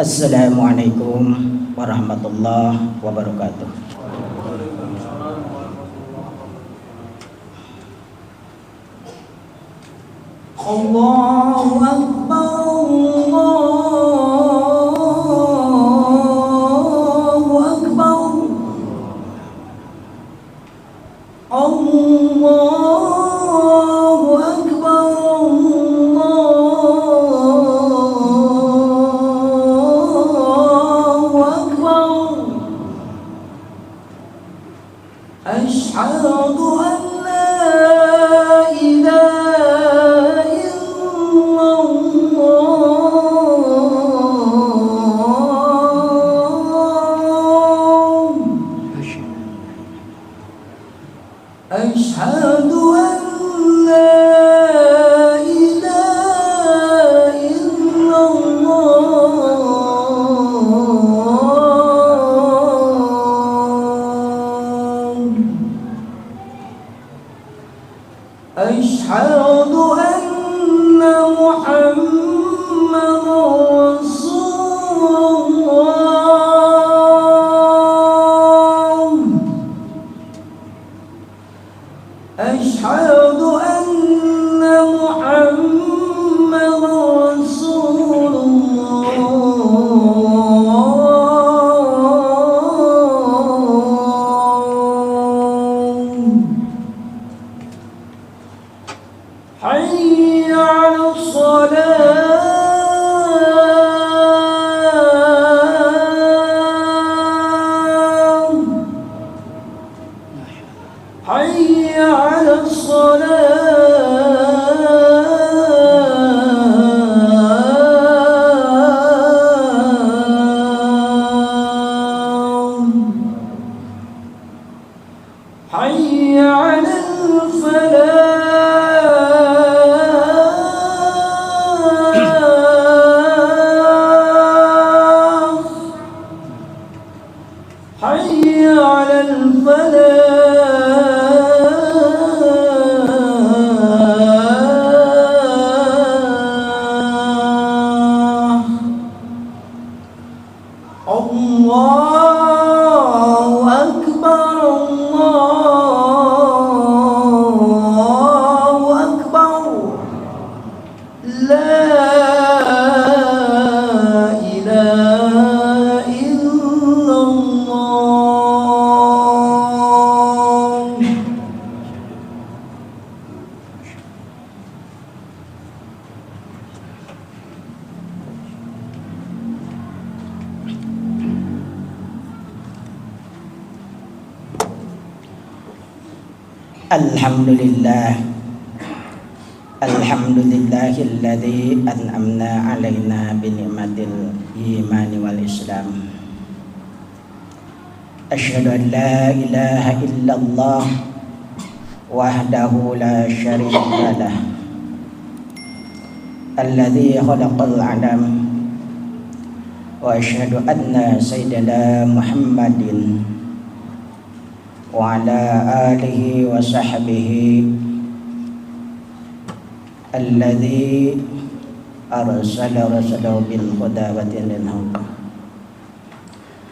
Assalamualaikum warahmatullahi wabarakatuh. Allahu Akbar, Allahu Akbar, Allahu Akbar, Allahu Akbar. Asyhadu an la ilaha أشهد أن لا إله إلا الله أشهد أن محمدا رسول الله أشهد أن محمدا رسول الله حي على الصلاة حي على الصلاة حي على الفلاح حي على الفلاح الله أكبر الله أكبر لا إله إلا الله. Alhamdulillah, alhamdulillahilladzi an'amna alaina bi ni'matil imani wal islam. Asyhadu an la ilaha illallah wahdahu la syarika lah, alladzi khalaqal alam, wa asyhadu anna sayyidina Muhammadin wa ala alihi wa sahbihi alladzi arsala rasulahu bil huda wa dinil haq.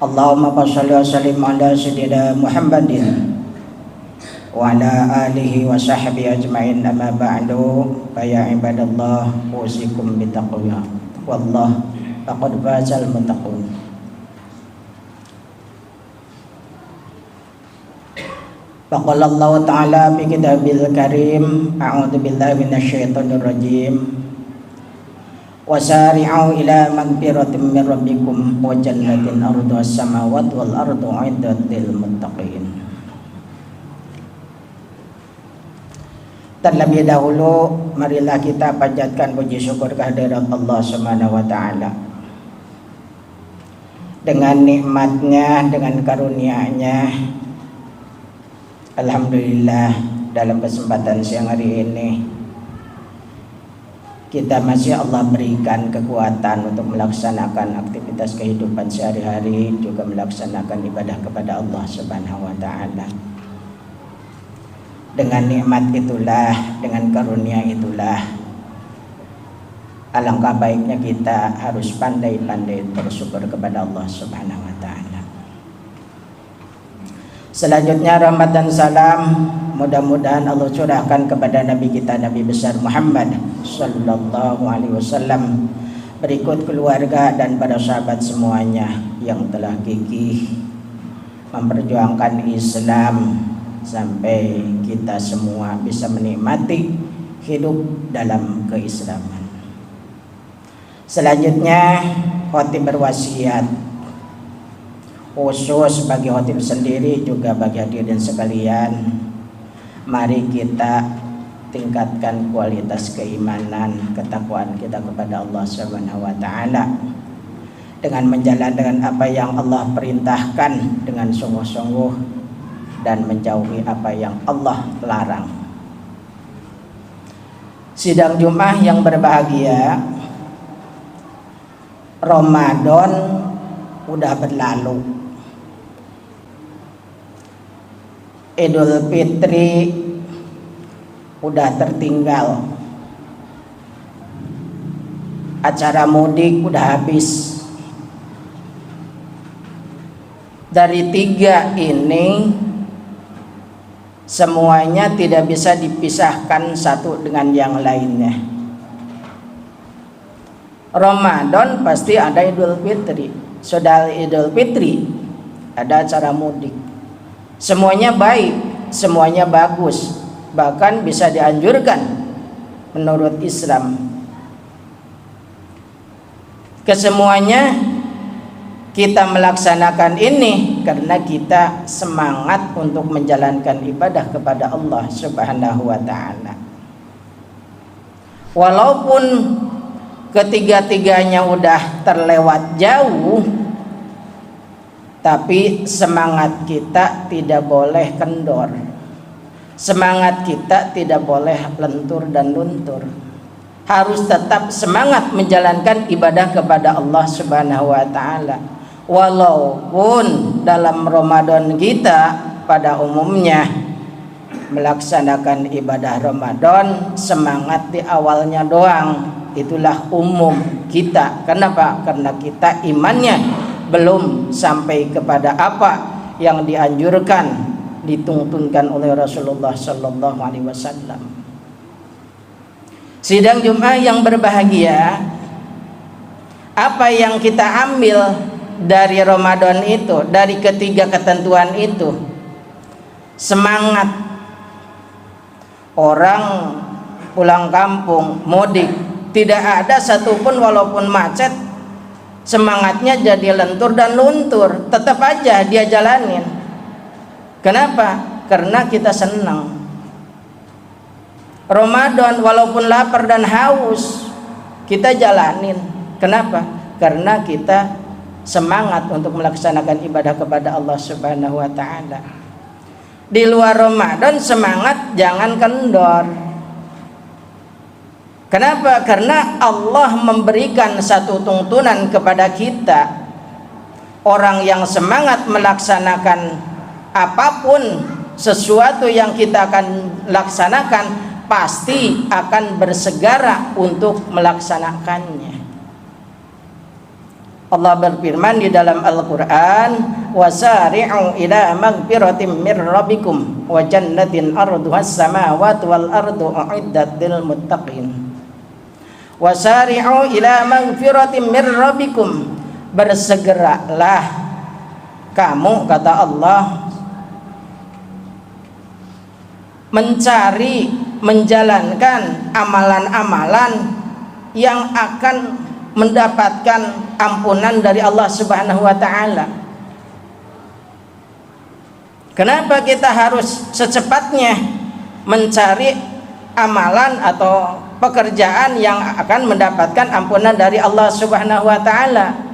Allahumma shalli wa sallim ala sayyidina Muhammadin wa ala alihi wa sahbihi ajma'in, amma ba'du. Fa ya ibadallah, usikum bittaqwa wallah faqad fazal muttaqun. Faqala Allah Ta'ala fi kitabil karim, a'udzu billahi minasyaitonir rajim, wasari'u ila magfiratin min rabbikum wa jannatin arduha as-samawati wal ardu 'iddat lil muttaqin. Terlebih dahulu marilah kita panjatkan puji syukur kehadirat Allah Subhanahu wa taala. Dengan nikmatnya, dengan karunia-Nya, alhamdulillah dalam kesempatan siang hari ini kita masih Allah berikan kekuatan untuk melaksanakan aktivitas kehidupan sehari-hari, juga melaksanakan ibadah kepada Allah Subhanahu wa taala. Dengan nikmat itulah, dengan karunia itulah alangkah baiknya kita harus pandai-pandai bersyukur kepada Allah Subhanahu wa taala. Selanjutnya rahmat dan salam mudah-mudahan Allah curahkan kepada Nabi kita Nabi besar Muhammad sallallahu alaihi wasallam, berikut keluarga dan para sahabat semuanya yang telah gigih memperjuangkan Islam sampai kita semua bisa menikmati hidup dalam keislaman. Selanjutnya khotib berwasiat khusus bagi khotib sendiri juga bagi hadirin sekalian, mari kita tingkatkan kualitas keimanan, ketakwaan kita kepada Allah Subhanahu wa taala dengan menjalankan apa yang Allah perintahkan dengan sungguh-sungguh dan menjauhi apa yang Allah larang. Sidang Jumat yang berbahagia, Ramadan udah berlalu. Idul Fitri udah tertinggal. Acara mudik udah habis. Dari tiga ini semuanya tidak bisa dipisahkan satu dengan yang lainnya. Ramadan pasti ada Idul Fitri. Saudara Idul Fitri ada acara mudik. Semuanya baik, semuanya bagus, bahkan bisa dianjurkan menurut Islam. Kesemuanya kita melaksanakan ini karena kita semangat untuk menjalankan ibadah kepada Allah Subhanahu wa taala. Walaupun ketiga-tiganya udah terlewat jauh, tapi semangat kita tidak boleh kendor. Semangat kita tidak boleh lentur dan luntur. Harus tetap semangat menjalankan ibadah kepada Allah Subhanahu wa taala. Walaupun dalam Ramadan kita pada umumnya melaksanakan ibadah Ramadan semangat di awalnya doang, itulah umum kita. Kenapa? Karena kita imannya belum sampai kepada apa yang dianjurkan, dituntunkan oleh Rasulullah sallallahu alaihi wasallam. Sidang Jumat yang berbahagia, apa yang kita ambil dari Ramadan itu, dari ketiga ketentuan itu? Semangat. Orang pulang kampung, mudik, tidak ada satupun walaupun macet semangatnya jadi lentur dan luntur, tetap aja dia jalanin. Kenapa? Karena kita senang. Ramadan walaupun lapar dan haus kita jalanin. Kenapa? Karena kita semangat untuk melaksanakan ibadah kepada Allah Subhanahu wa taala. Di luar Ramadan semangat jangan kendor. Kenapa? Karena Allah memberikan satu tuntunan kepada kita. Orang yang semangat melaksanakan apapun sesuatu yang kita akan laksanakan pasti akan bersegera untuk melaksanakannya. Allah berfirman di dalam Al-Qur'an, wasari'u ila magfiratin mir rabbikum wa jannatin arduhas samawati wal ardu u'iddat lil muttaqin. Wasari'u ila magfiratin mir rabbikum, bersegeralah kamu, kata Allah, mencari, menjalankan amalan-amalan yang akan mendapatkan ampunan dari Allah Subhanahu wa taala. Kenapa kita harus secepatnya mencari amalan atau pekerjaan yang akan mendapatkan ampunan dari Allah Subhanahu wa taala?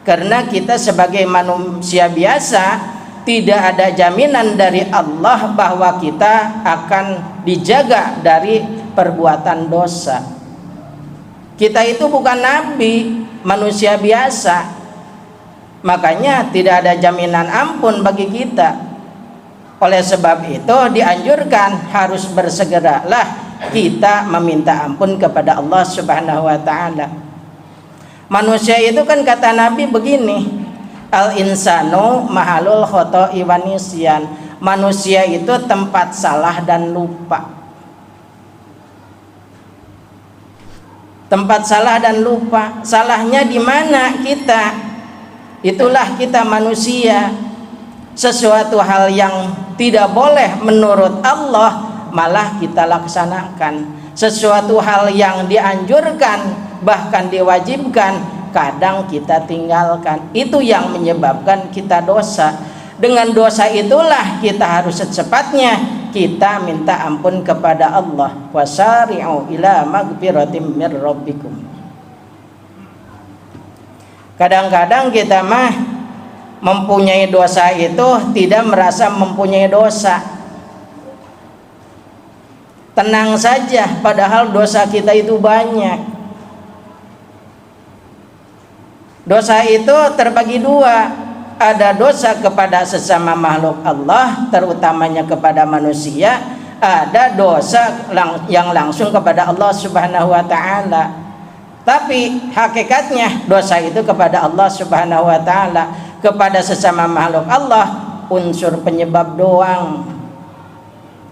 Karena kita sebagai manusia biasa tidak ada jaminan dari Allah bahwa kita akan dijaga dari perbuatan dosa. Kita itu bukan nabi, manusia biasa. Makanya tidak ada jaminan ampun bagi kita. Oleh sebab itu dianjurkan harus bersegeralah kita meminta ampun kepada Allah Subhanahu wa taala. Manusia itu kan kata Nabi begini, al insanu mahalul khoto'i wa nisyan. Manusia itu tempat salah dan lupa. Tempat salah dan lupa. Salahnya di mana kita? Itulah kita manusia. Sesuatu hal yang tidak boleh menurut Allah malah kita laksanakan. Sesuatu hal yang dianjurkan bahkan diwajibkan kadang kita tinggalkan. Itu yang menyebabkan kita dosa. Dengan dosa itulah kita harus secepatnya kita minta ampun kepada Allah. Wasari'u ila magfiratim mir rabbikum. Kadang-kadang kita mah mempunyai dosa itu tidak merasa mempunyai dosa. Tenang saja, padahal dosa kita itu banyak. Dosa itu terbagi dua. Ada dosa kepada sesama makhluk Allah, terutamanya kepada manusia. Ada dosa yang langsung kepada Allah Subhanahu wa taala. Tapi hakikatnya dosa itu kepada Allah Subhanahu wa taala. Kepada sesama makhluk Allah unsur penyebab doang.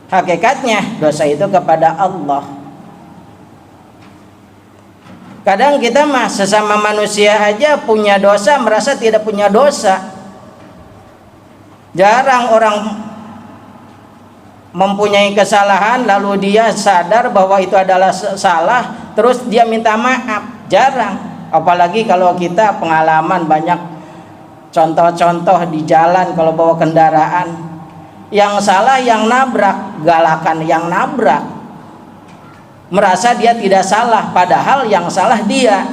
Hakikatnya dosa itu kepada Allah. Kadang kita mah sesama manusia aja punya dosa merasa tidak punya dosa. Jarang orang mempunyai kesalahan lalu dia sadar bahwa itu adalah salah terus dia minta maaf. Jarang. Apalagi kalau kita pengalaman banyak contoh-contoh di jalan kalau bawa kendaraan, yang salah yang nabrak, galakan yang nabrak, merasa dia tidak salah padahal yang salah dia.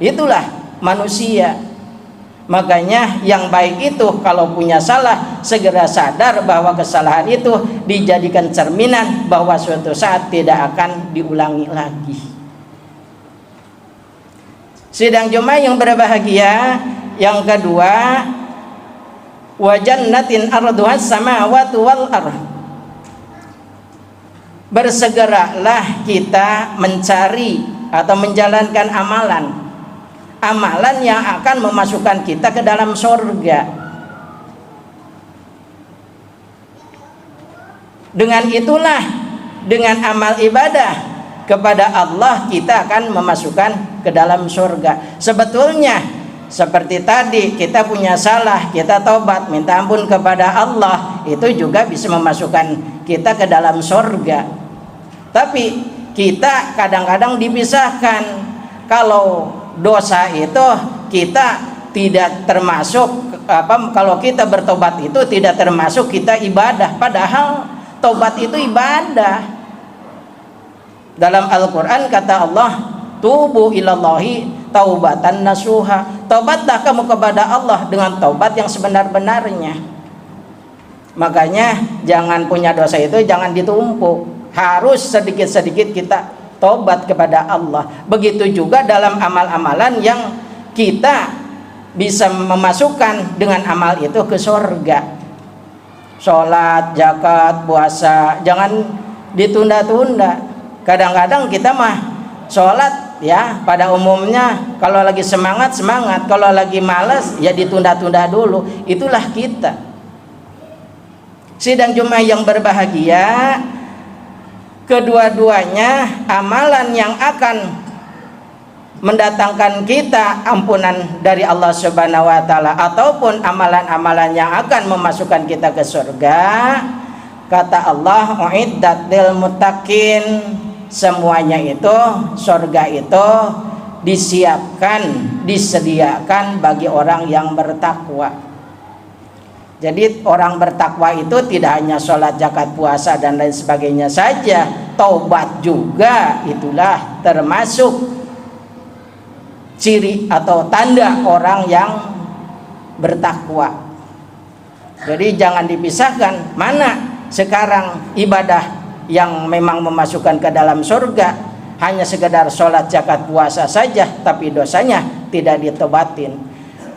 Itulah manusia. Makanya yang baik itu kalau punya salah segera sadar bahwa kesalahan itu dijadikan cerminan bahwa suatu saat tidak akan diulangi lagi. Sidang Jumat yang berbahagia, yang kedua, wa jannatin arduhas samawati wal ardh. Bersegeralah kita mencari atau menjalankan amalan yang akan memasukkan kita ke dalam surga. Dengan itulah, dengan amal ibadah kepada Allah kita akan memasukkan ke dalam surga. Sebetulnya seperti tadi kita punya salah, kita taubat, minta ampun kepada Allah, itu juga bisa memasukkan kita ke dalam surga. Tapi kita kadang-kadang dipisahkan. Kalau dosa itu kita tidak termasuk kalau kita bertobat itu tidak termasuk kita ibadah, padahal tobat itu ibadah. Dalam Al-Qur'an kata Allah, tubu ilallahi taubatan nasuha. Tobatlah kamu kepada Allah dengan taubat yang sebenar-benarnya. Makanya jangan punya dosa itu jangan ditumpuk, harus sedikit-sedikit kita tobat kepada Allah. Begitu juga dalam amal-amalan yang kita bisa memasukkan dengan amal itu ke surga. Sholat, zakat, puasa, jangan ditunda-tunda. Kadang-kadang kita mah sholat ya pada umumnya kalau lagi semangat, kalau lagi malas ya ditunda-tunda dulu. Itulah kita. Sidang Jumat yang berbahagia, kedua-duanya amalan yang akan mendatangkan kita ampunan dari Allah Subhanahu wa taala ataupun amalan-amalan yang akan memasukkan kita ke surga. Kata Allah, uiddat lil muttaqin. Semuanya itu surga itu disediakan bagi orang yang bertakwa. Jadi orang bertakwa itu tidak hanya sholat, zakat, puasa dan lain sebagainya saja, taubat juga. Itulah termasuk ciri atau tanda orang yang bertakwa. Jadi jangan dipisahkan mana sekarang ibadah yang memang memasukkan ke dalam surga hanya sekedar sholat, zakat, puasa saja, tapi dosanya tidak ditobatin.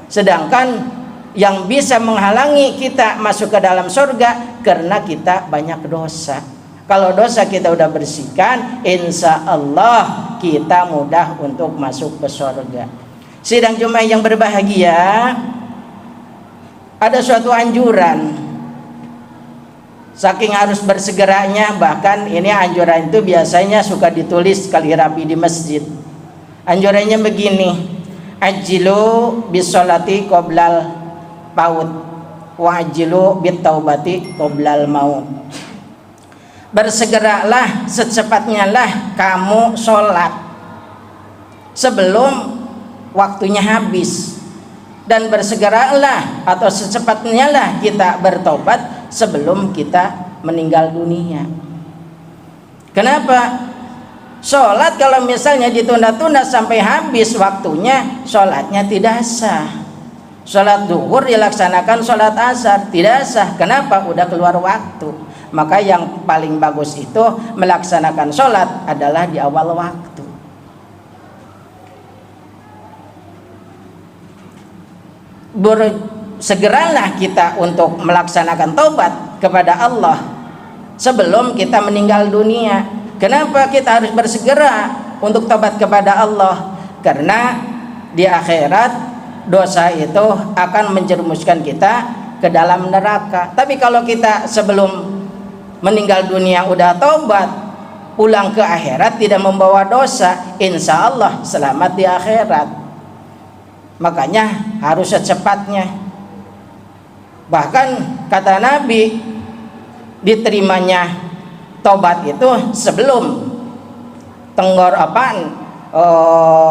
Sedangkan yang bisa menghalangi kita masuk ke dalam surga karena kita banyak dosa. Kalau dosa kita udah bersihkan, insya Allah kita mudah untuk masuk ke surga. Sidang Jumat yang berbahagia, ada suatu anjuran. Saking harus bersegeranya, bahkan ini anjuran itu biasanya suka ditulis kaligrafi di masjid. Anjurannya begini: ajilu bisolati qoblal paut, wa ajilu bitaubati qoblal maut. Bersegeralah, secepatnya lah kamu sholat sebelum waktunya habis, dan bersegeralah atau secepatnya lah kita bertobat sebelum kita meninggal dunia. Kenapa? Sholat kalau misalnya ditunda-tunda sampai habis waktunya, sholatnya tidak sah. Sholat zuhur dilaksanakan sholat asar tidak sah. Kenapa? Udah keluar waktu. Maka yang paling bagus itu melaksanakan sholat adalah di awal waktu. Segeralah kita untuk melaksanakan taubat kepada Allah sebelum kita meninggal dunia. Kenapa kita harus bersegera untuk taubat kepada Allah? Karena di akhirat dosa itu akan menjerumuskan kita ke dalam neraka. Tapi kalau kita sebelum meninggal dunia udah taubat, pulang ke akhirat tidak membawa dosa, insya Allah selamat di akhirat. Makanya harus secepatnya. Bahkan kata Nabi, diterimanya taubat itu sebelum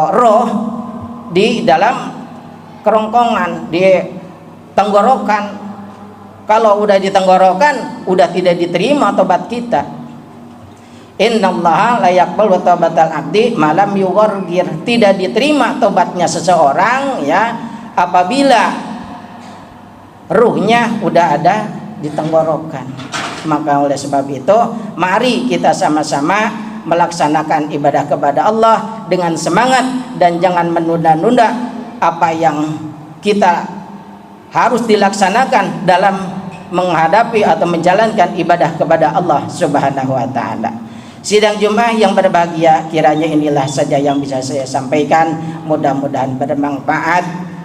roh di dalam kerongkongan, di tenggorokan. Kalau udah di tenggorokan, udah tidak diterima tobat kita. Innallaha la yaqbalu taubatal abdi malam yughargir. Tidak diterima tobatnya seseorang ya apabila ruhnya udah ada di tenggorokan. Maka oleh sebab itu, mari kita sama-sama melaksanakan ibadah kepada Allah dengan semangat dan jangan menunda-nunda apa yang kita harus dilaksanakan dalam menghadapi atau menjalankan ibadah kepada Allah Subhanahu wa taala. Sidang Jumat yang berbahagia, kiranya inilah saja yang bisa saya sampaikan. Mudah-mudahan bermanfaat.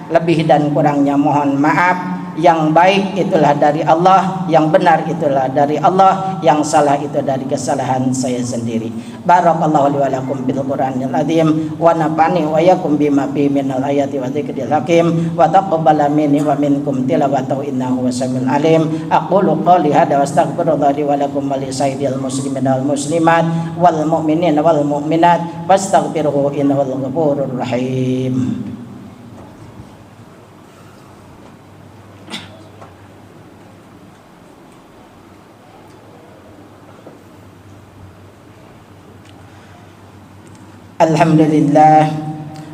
Lebih dan kurangnya mohon maaf. Yang baik itulah dari Allah, yang benar itulah dari Allah, yang salah itu dari kesalahan saya sendiri. Barakallahu li wa lakum bil Qur'anil azim wa nafa'ani wa yakum bima fi minal ayati wa dzikril hakim wa taqabbala minni wa minkum tilawatahu innahu wasamiul alim. Aqulu qouli hadza wa astaghfirullah li wa lakum wa li sayyidil muslimin wal muslimat wal mu'minin wal mu'minat wastaghfiruhu innahu ghafurur rahim. Alhamdulillah,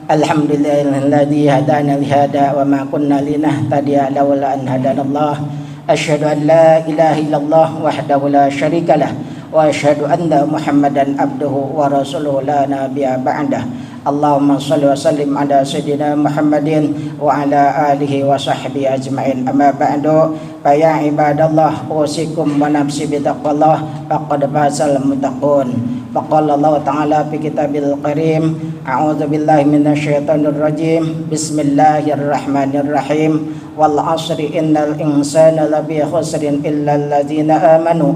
alhamdulillahilladzi hadana lihada wa ma kunna linahtadiya laula an hadanallah. Asyhadu an la ilaha illallah wahdahu la syarikalah wa asyhadu anna Muhammadan abduhu wa rasuluhu la nabiyya ba'dah. Allahumma shalli wa sallim ala sayyidina Muhammadin wa ala alihi wa sahbihi ajma'in. Amma ba'du, fa ya ibadallah, usikum wa nafsi bi taqwallah faqad fazal muttaqun. Faqala Allah Ta'ala fi kitabil karim, a'udzu billahi minasyaitonir rajim. Bismillahirrahmanirrahim. Wal 'ashri innal insana lafi khusrin illal ladzina amanu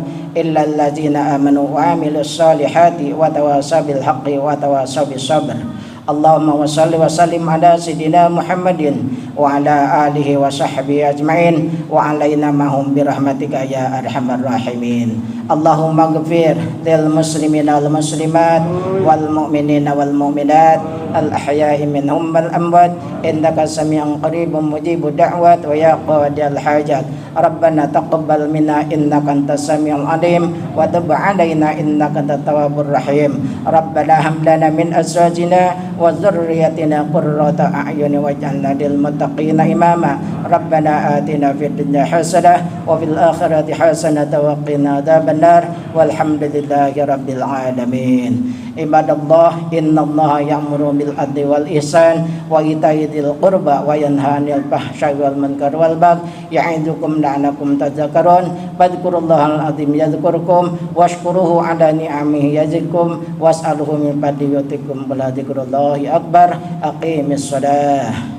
wa 'amilus solihati wa tawasaw bil haqqi wa tawasaw bis sabr. Allahumma shalli wa sallim ala sayyidina Muhammadin wa ala alihi wa sahbihi ajma'in wa alaina mahum birahmatika ya arhamar rahimin. Allahumma ghfir lil muslimina wal muslimat wal mu'minina wal mu'minat al ahya'i minhum wal amwat innaka sami'un qaribun mujibud da'wat wa ya qadiyal hajat. Rabbana taqabbal minna innaka antas samiul alim wa tub 'alaina innaka antat tawwabur rahim. Rabbana hab lana min azwajina wa dzurriyyatina qurrata a'yun waj'alna lil muttaqina imama. Rabbana atina fid dunya hasanah wa fil akhirati hasanah wa qina adzaban benar. Walhamdulillahi rabbil alamin. Ibadallah, innallaha ya'muru bil adli wal ihsan wa ita'i dzil qurba wa yanha 'anil fahsya'i wal munkar wal baghi ya'idukum la'allakum tadhakkarun. Fadhkurullahal azim yadhkurkum washkuruhu 'ala ni'amihi yazidkum was'aluhu min fadlihi yutikum. Wa dzikrullahi akbar. Aqimis shalah.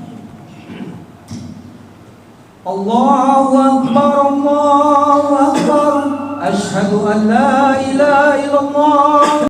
Allahu akbar, Allahu akbar. Asyhadu an la ilaha illallah.